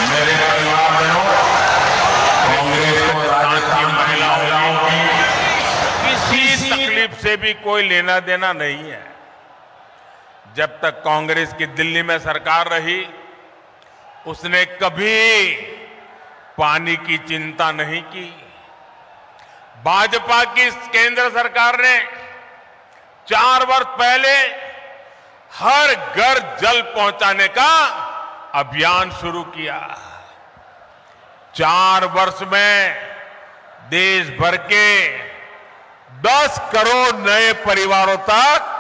मेरे परिवारजनों, कांग्रेस को राजस्थान महिलाओं की किसी तकलीफ से भी कोई लेना देना नहीं है। जब तक कांग्रेस की दिल्ली में सरकार रही, उसने कभी पानी की चिंता नहीं की। भाजपा की केंद्र सरकार ने 4 वर्ष पहले हर घर जल पहुंचाने का अभियान शुरू किया। 4 वर्ष में देश भर के 10 करोड़ नए परिवारों तक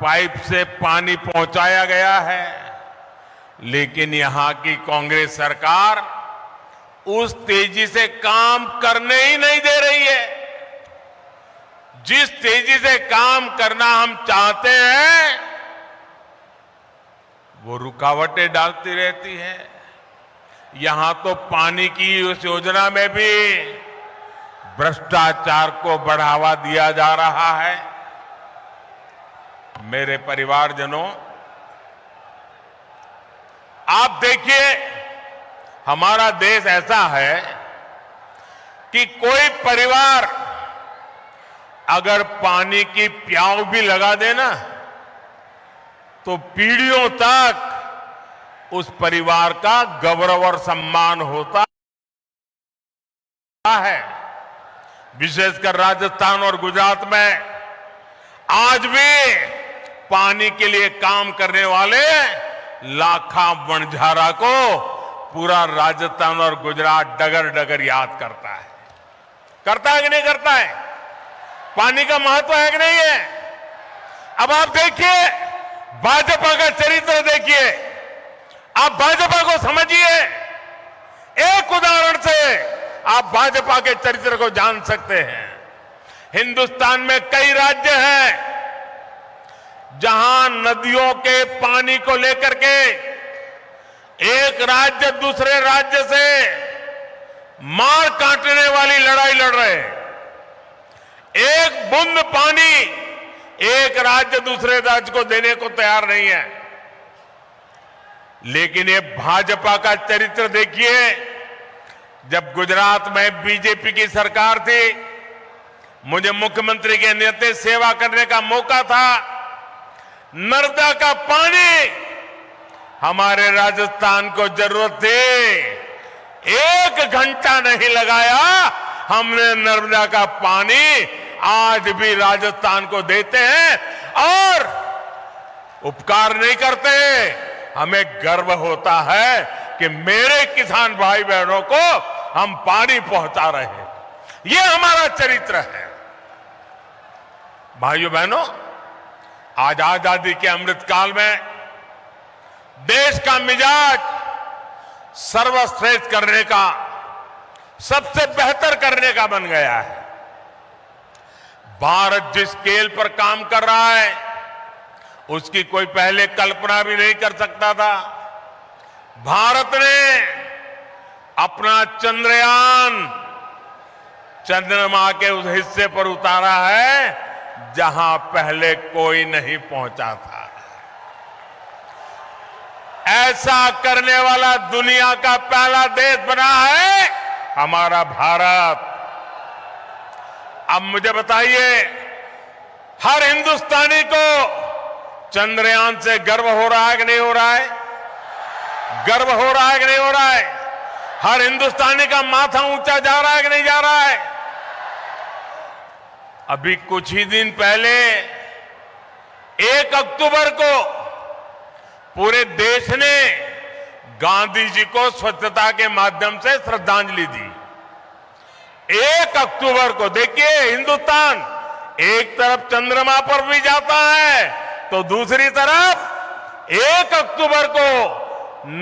पाइप से पानी पहुंचाया गया है। लेकिन यहां की कांग्रेस सरकार उस तेजी से काम करने ही नहीं दे रही है। जिस तेजी से काम करना हम चाहते हैं वो रुकावटें डालती रहती है। यहां तो पानी की उस योजना में भी भ्रष्टाचार को बढ़ावा दिया जा रहा है। मेरे परिवारजनों, आप देखिए, हमारा देश ऐसा है कि कोई परिवार अगर पानी की प्याऊ भी लगा देना तो पीढ़ियों तक उस परिवार का गौरव और सम्मान होता है। विशेषकर राजस्थान और गुजरात में आज भी पानी के लिए काम करने वाले लाखा वणझारा को पूरा राजस्थान और गुजरात डगर डगर याद करता है। करता है कि नहीं करता है? पानी का महत्व है कि नहीं है? अब आप देखिए, भाजपा का चरित्र देखिए, आप भाजपा को समझिए। एक उदाहरण से आप भाजपा के चरित्र को जान सकते हैं। हिंदुस्तान में कई राज्य हैं जहां नदियों के पानी को लेकर के एक राज्य दूसरे राज्य से मार काटने वाली लड़ाई लड़ रहे हैं। एक बूंद पानी एक राज्य दूसरे राज्य को देने को तैयार नहीं है। लेकिन ये भाजपा का चरित्र देखिए। जब गुजरात में बीजेपी की सरकार थी, मुझे मुख्यमंत्री के नाते सेवा करने का मौका था। नर्मदा का पानी हमारे राजस्थान को जरूरत थी। 1 घंटा नहीं लगाया, हमने नर्मदा का पानी आज भी राजस्थान को देते हैं और उपकार नहीं करते। हमें गर्व होता है कि मेरे किसान भाई बहनों को हम पानी पहुंचा रहे हैं। ये हमारा चरित्र है। भाइयों बहनों, आज आजादी के अमृतकाल में देश का मिजाज सर्वश्रेष्ठ करने का, सबसे बेहतर करने का बन गया है। भारत जिस स्केल पर काम कर रहा है उसकी कोई पहले कल्पना भी नहीं कर सकता था। भारत ने अपना चंद्रयान चंद्रमा के उस हिस्से पर उतारा है जहां पहले कोई नहीं पहुंचा था। ऐसा करने वाला दुनिया का पहला देश बना है हमारा भारत। अब मुझे बताइए, हर हिंदुस्तानी को चंद्रयान से गर्व हो रहा है कि नहीं हो रहा है? गर्व हो रहा है कि नहीं हो रहा है? हर हिंदुस्तानी का माथा ऊंचा जा रहा है कि नहीं जा रहा है? अभी कुछ ही दिन पहले 1 अक्टूबर को पूरे देश ने गांधी जी को स्वच्छता के माध्यम से श्रद्धांजलि दी। 1 अक्टूबर को देखिए, हिंदुस्तान एक तरफ चंद्रमा पर भी जाता है तो दूसरी तरफ 1 अक्टूबर को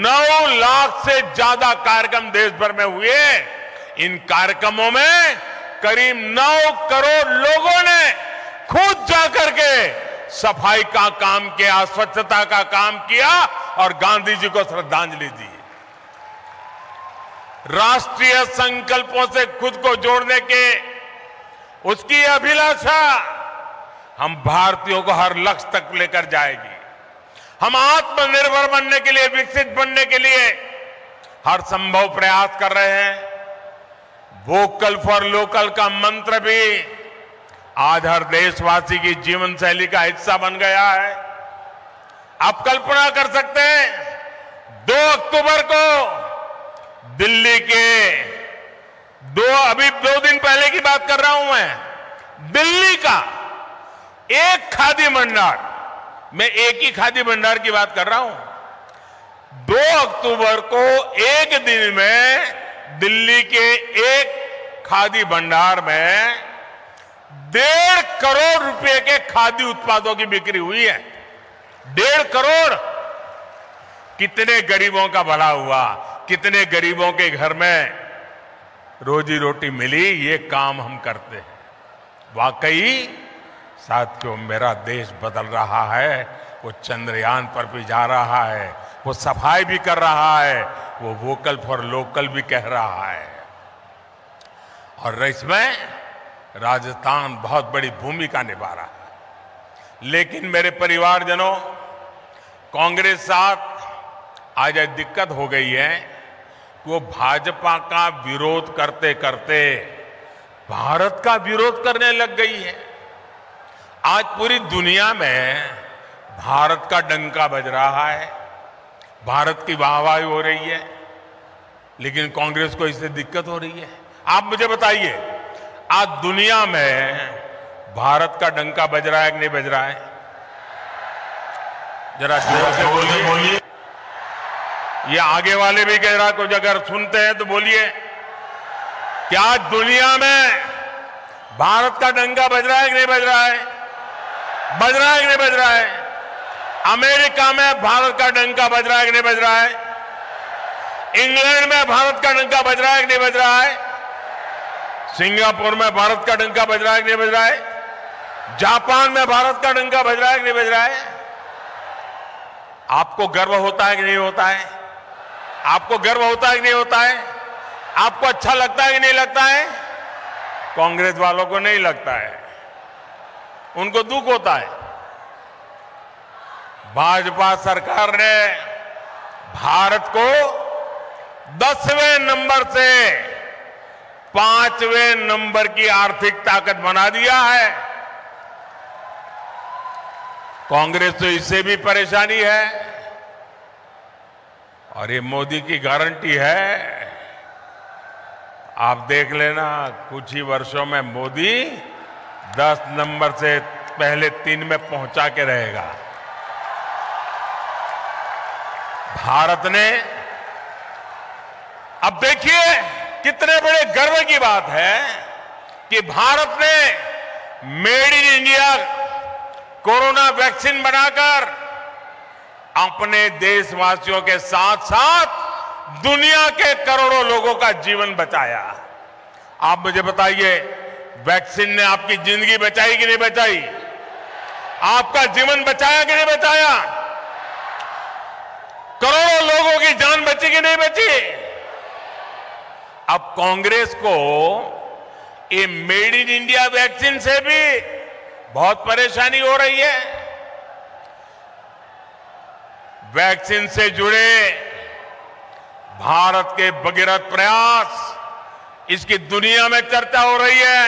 9 लाख से ज्यादा कार्यक्रम देश भर में हुए। इन कार्यक्रमों में करीब 9 करोड़ लोगों ने खुद जाकर के सफाई का काम किया, स्वच्छता का काम किया और गांधी जी को श्रद्धांजलि दी। राष्ट्रीय संकल्पों से खुद को जोड़ने के उसकी अभिलाषा हम भारतीयों को हर लक्ष्य तक लेकर जाएगी। हम आत्मनिर्भर बनने के लिए, विकसित बनने के लिए हर संभव प्रयास कर रहे हैं। वोकल फॉर लोकल का मंत्र भी आज हर देशवासी की जीवन शैली का हिस्सा बन गया है। आप कल्पना कर सकते हैं, 2 अक्टूबर को दिल्ली के अभी 2 दिन पहले की बात कर रहा हूं मैं, दिल्ली का एक खादी मंडल मैं एक ही खादी भंडार की बात कर रहा हूं। 2 अक्टूबर को एक दिन में दिल्ली के एक खादी भंडार में 1.5 करोड़ रुपए के खादी उत्पादों की बिक्री हुई है। 1.5 करोड़। कितने गरीबों का भला हुआ, कितने गरीबों के घर में रोजी रोटी मिली, ये काम हम करते हैं। वाकई साथियों, मेरा देश बदल रहा है। वो चंद्रयान पर भी जा रहा है, वो सफाई भी कर रहा है, वो वोकल फॉर लोकल भी कह रहा है। और इसमें राजस्थान बहुत बड़ी भूमिका निभा रहा है। लेकिन मेरे परिवारजनों, कांग्रेस साथ आज एक दिक्कत हो गई है कि वो भाजपा का विरोध करते करते भारत का विरोध करने लग गई है। आज पूरी दुनिया में भारत का डंका बज रहा है, भारत की वाहवाही हो रही है, लेकिन कांग्रेस को इससे दिक्कत हो रही है। आप मुझे बताइए, आज दुनिया में भारत का डंका बज रहा है कि नहीं बज रहा है? जरा जोर से बोलिए। ये आगे वाले भी कह रहा, कुछ अगर सुनते हैं तो बोलिए। क्या दुनिया में भारत का डंका बज रहा है कि नहीं बज रहा है? बज रहा है कि नहीं बज रहा है? अमेरिका में भारत का डंका बज रहा है कि नहीं बज रहा है? इंग्लैंड में भारत का डंका बज रहा है कि नहीं बज रहा है? सिंगापुर में भारत का डंका बज रहा है कि नहीं बज रहा है? जापान में भारत का डंका बज रहा है कि नहीं बज रहा है? आपको गर्व होता है कि नहीं होता है? आपको गर्व होता है कि नहीं होता है? आपको अच्छा लगता है कि नहीं लगता है? कांग्रेस वालों को नहीं लगता है, उनको दुख होता है। भाजपा सरकार ने भारत को 10वें नंबर से 5वें नंबर की आर्थिक ताकत बना दिया है। कांग्रेस तो इससे भी परेशानी है, और ये मोदी की गारंटी है। आप देख लेना, कुछ ही वर्षों में मोदी 10 नंबर से पहले 3 में पहुंचा के रहेगा। भारत ने, अब देखिए कितने बड़े गर्व की बात है कि भारत ने made in India corona vaccine बनाकर अपने देशवासियों के साथ साथ दुनिया के करोड़ों लोगों का जीवन बचाया। आप मुझे बताइए, वैक्सीन ने आपकी जिंदगी बचाई कि नहीं बचाई? आपका जीवन बचाया कि नहीं बचाया? करोड़ों लोगों की जान बची कि नहीं बची? अब कांग्रेस को ये मेड इन इंडिया वैक्सीन से भी बहुत परेशानी हो रही है। वैक्सीन से जुड़े भारत के भगीरथ प्रयास, इसकी दुनिया में चर्चा हो रही है,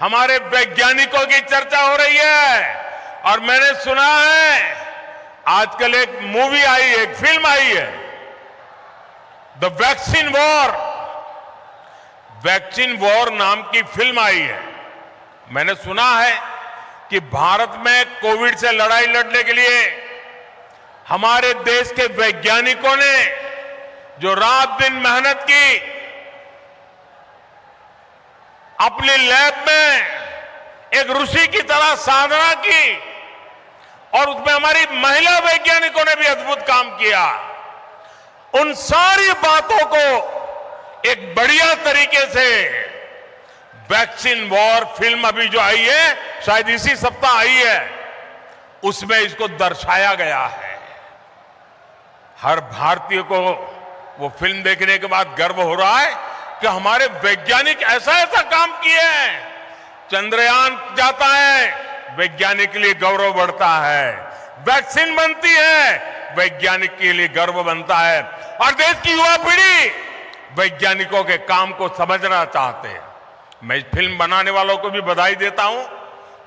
हमारे वैज्ञानिकों की चर्चा हो रही है। और मैंने सुना है आजकल एक मूवी आई है, एक फिल्म आई है, the vaccine war. Vaccine war नाम की फिल्म आई है। मैंने सुना है कि भारत में कोविड से लड़ाई लड़ने के लिए हमारे देश के वैज्ञानिकों ने जो रात दिन मेहनत की, अपनी लैब में एक ऋषि की तरह साधना की, और उसमें हमारी महिला वैज्ञानिकों ने भी अद्भुत काम किया। उन सारी बातों को एक बढ़िया तरीके से वैक्सीन वॉर फिल्म अभी जो आई है, शायद इसी सप्ताह आई है, उसमें इसको दर्शाया गया है। हर भारतीय को वो फिल्म देखने के बाद गर्व हो रहा है कि हमारे वैज्ञानिक ऐसा ऐसा काम किए हैं। चंद्रयान जाता है, वैज्ञानिक के लिए गौरव बढ़ता है। वैक्सीन बनती है, वैज्ञानिक के लिए गर्व बनता है। और देश की युवा पीढ़ी वैज्ञानिकों के काम को समझना चाहते हैं। मैं इस फिल्म बनाने वालों को भी बधाई देता हूं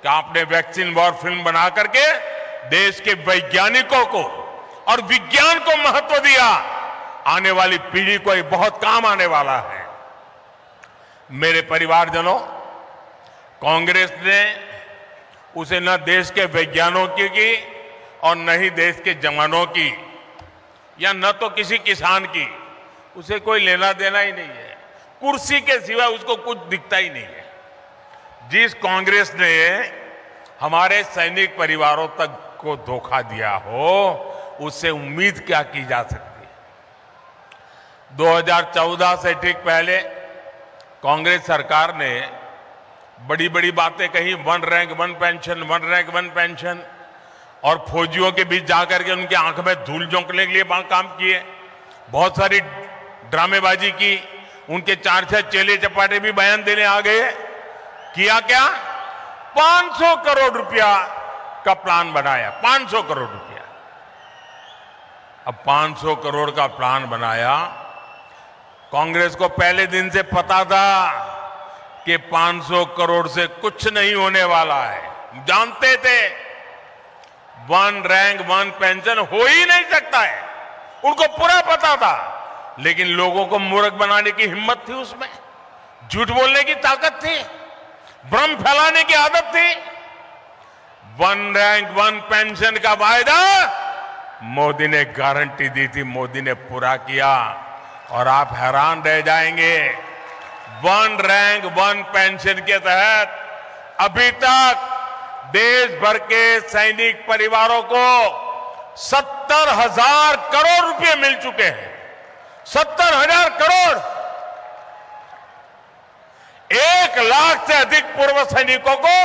कि आपने वैक्सीन वॉर फिल्म बना करके देश के वैज्ञानिकों को और विज्ञान को महत्व दिया। आने वाली पीढ़ी को ये बहुत काम आने वाला है। मेरे परिवारजनों, कांग्रेस ने उसे न देश के वैज्ञानिकों की और न ही देश के जवानों की या न तो किसी किसान की। उसे कोई लेना देना ही नहीं है, कुर्सी के सिवा उसको कुछ दिखता ही नहीं है। जिस कांग्रेस ने हमारे सैनिक परिवारों तक को धोखा दिया हो, उससे उम्मीद क्या की जा सकती है। 2014 से ठीक पहले कांग्रेस सरकार ने बड़ी बड़ी बातें कही, 1 रैंक 1 पेंशन, 1 रैंक 1 पेंशन, और फौजियों के बीच जाकर के उनकी आंख में धूल झोंकने के लिए काम किए। बहुत सारी ड्रामेबाजी की, उनके 4-6 चेले चपाटे भी बयान देने आ गए। किया क्या? 500 करोड़ रुपया का प्लान बनाया, 500 करोड़ रुपया। अब 500 करोड़ का प्लान बनाया। कांग्रेस को पहले दिन से पता था कि 500 करोड़ से कुछ नहीं होने वाला है। जानते थे 1 रैंक 1 पेंशन हो ही नहीं सकता है, उनको पूरा पता था। लेकिन लोगों को मूर्ख बनाने की हिम्मत थी, उसमें झूठ बोलने की ताकत थी, भ्रम फैलाने की आदत थी। 1 रैंक 1 पेंशन का वायदा मोदी ने गारंटी दी थी, मोदी ने पूरा किया। और आप हैरान रह जाएंगे, 1 रैंक 1 पेंशन के तहत अभी तक देश भर के सैनिक परिवारों को 70,000 करोड़ रुपए मिल चुके हैं। 70,000 करोड़। 1 लाख से अधिक पूर्व सैनिकों को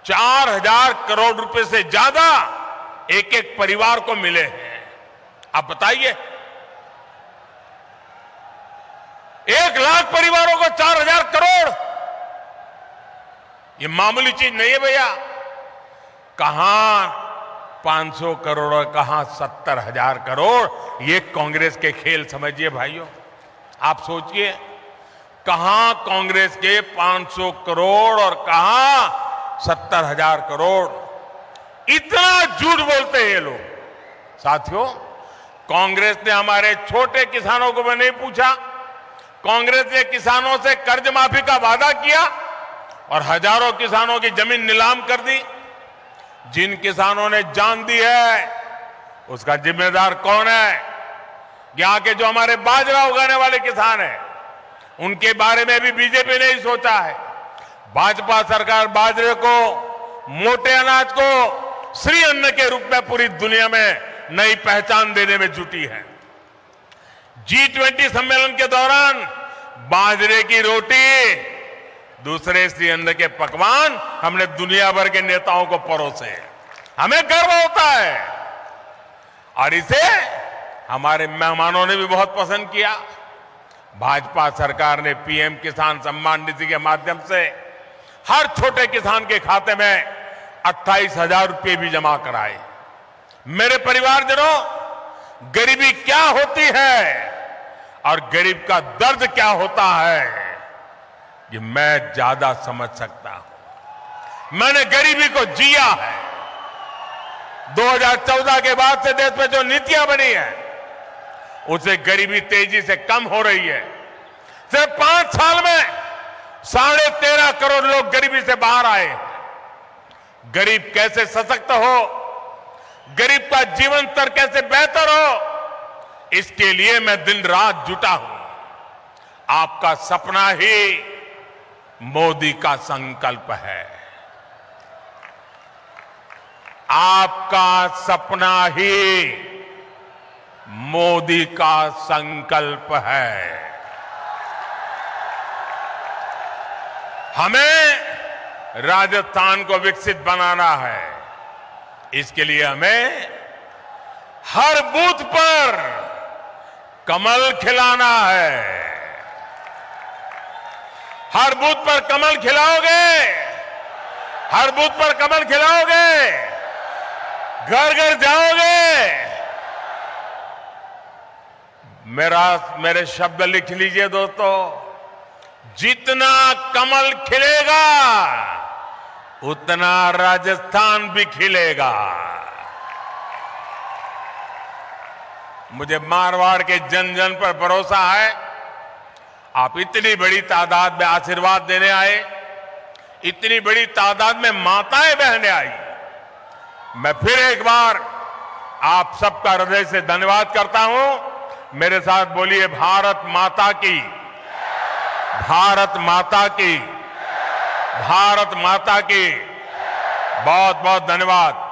4,000 करोड़ रुपए से ज्यादा एक एक परिवार को मिले हैं। आप बताइए, 1 लाख परिवारों को 4,000 करोड़, ये मामूली चीज नहीं है भैया। कहां 500 करोड़ और कहां 70,000 करोड़, ये कांग्रेस के खेल समझिए भाइयों। आप सोचिए, कहां कांग्रेस के 500 करोड़ और कहां 70,000 करोड़। इतना झूठ बोलते हैं ये लोग। साथियों, कांग्रेस ने हमारे छोटे किसानों को नहीं पूछा। कांग्रेस ने किसानों से कर्ज माफी का वादा किया और हजारों किसानों की जमीन नीलाम कर दी। जिन किसानों ने जान दी है, उसका जिम्मेदार कौन है? यहां के जो हमारे बाजरा उगाने वाले किसान हैं, उनके बारे में भी बीजेपी ने ही सोचा है। भाजपा सरकार बाजरे को, मोटे अनाज को श्री अन्न के रूप में पूरी दुनिया में नई पहचान देने में जुटी है। G20 सम्मेलन के दौरान बाजरे की रोटी, दूसरे श्री अन्न के पकवान हमने दुनिया भर के नेताओं को परोसे। हमें गर्व होता है और इसे हमारे मेहमानों ने भी बहुत पसंद किया। भाजपा सरकार ने पीएम किसान सम्मान निधि के माध्यम से हर छोटे किसान के खाते में 28,000 रुपये भी जमा कराए। मेरे परिवारजनों, गरीबी क्या होती है और गरीब का दर्द क्या होता है, ये मैं ज्यादा समझ सकता हूं। मैंने गरीबी को जिया है। 2014 के बाद से देश में जो नीतियां बनी है, उससे गरीबी तेजी से कम हो रही है। सिर्फ 5 साल में 13.5 करोड़ लोग गरीबी से बाहर आए। गरीब कैसे सशक्त हो, गरीब का जीवन स्तर कैसे बेहतर हो, इसके लिए मैं दिन रात जुटा हूं। आपका सपना ही मोदी का संकल्प है। आपका सपना ही मोदी का संकल्प है। हमें राजस्थान को विकसित बनाना है। इसके लिए हमें हर बूथ पर कमल खिलाना है। हर बूथ पर कमल खिलाओगे, हर बूथ पर कमल खिलाओगे, घर घर जाओगे। मेरे शब्द लिख लीजिए दोस्तों, जितना कमल खिलेगा उतना राजस्थान भी खिलेगा। मुझे मारवाड़ के जन जन पर भरोसा है। आप इतनी बड़ी तादाद में आशीर्वाद देने आए, इतनी बड़ी तादाद में माताएं बहनें आई। मैं फिर एक बार आप सबका हृदय से धन्यवाद करता हूं। मेरे साथ बोलिए भारत माता की, भारत माता की, भारत माता की। बहुत बहुत धन्यवाद।